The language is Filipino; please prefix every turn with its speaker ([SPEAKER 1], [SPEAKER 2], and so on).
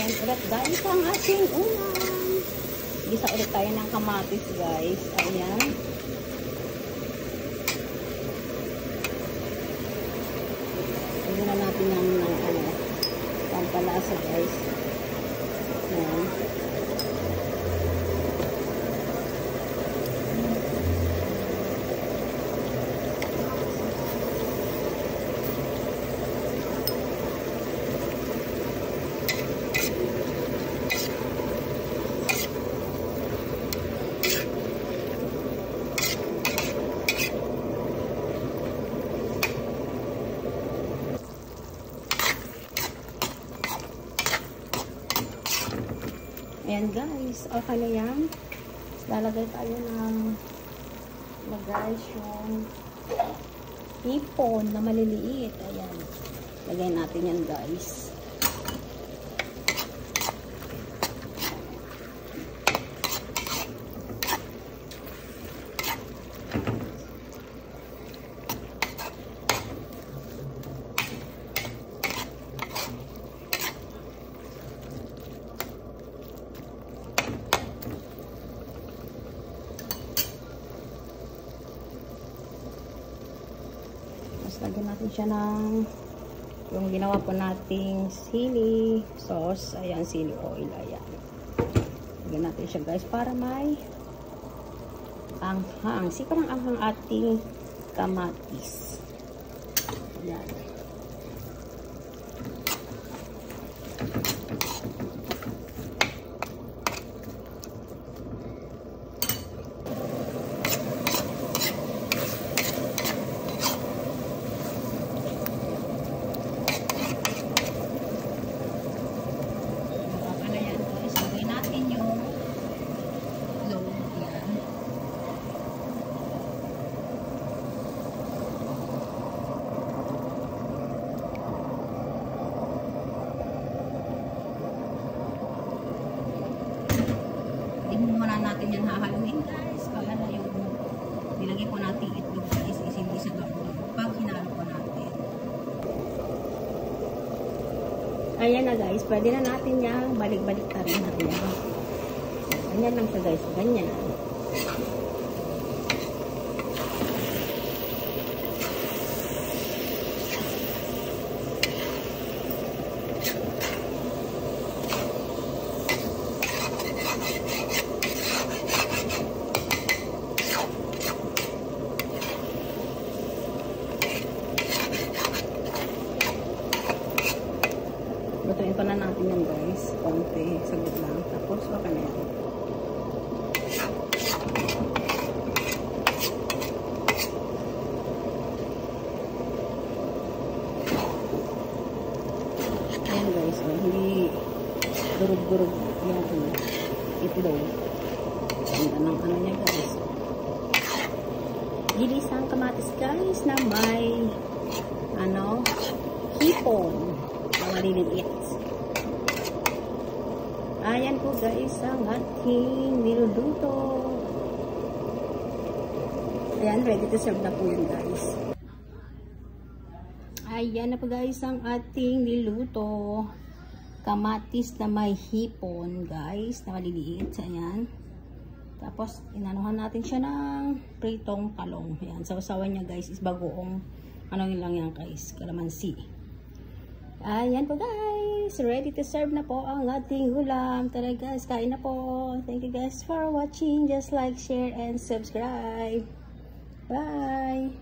[SPEAKER 1] natin ulit guys ang ating ulam. Gisa ulit tayo ng kamatis guys. Ayan. Lagyan na natin ng pampalasa guys. Ayan. Ayan guys, okay na yan. Lalagay tayo ng guys yung hipon na maliliit. Ayan. Lagay natin yan guys. Lagyan natin siya ng yung ginawa po nating sili sauce. Ayan, sili oil. Ayan. Lagyan natin siya guys para may anghang. Parang anghang ating kamatis. Ayan. Muna natin yan hahaluin guys para na yung nilagay po natin itlog guys is hindi sa gawin pag hinalo po natin. Ayan na guys, pwede na natin yung balik-balik ka rin. Ayan. Ganyan lang siya guys, ganyan. Lutuin pa na natin yan guys. Konti. Saglit lang. Tapos okay na yan. Ayan guys. Hindi durug-durug yung itlog. Ganda ng ano niya guys. Ginisang kamatis guys na may hipon. Maliliit. Ayan po guys ang ating niluluto. Ayan, ready to serve na po yun guys. Ayan na po guys ang ating niluto. Kamatis na may hipon guys, na maliliit. Ayan. Tapos inanuhan natin siya ng pritong talong. Ayan, sausawan niya guys is bagoong lang yan guys, kalamansi. Ayan po guys, ready to serve na po ang ating ulam. Tara guys, kain na po. Thank you guys for watching. Just like, share, and subscribe. Bye!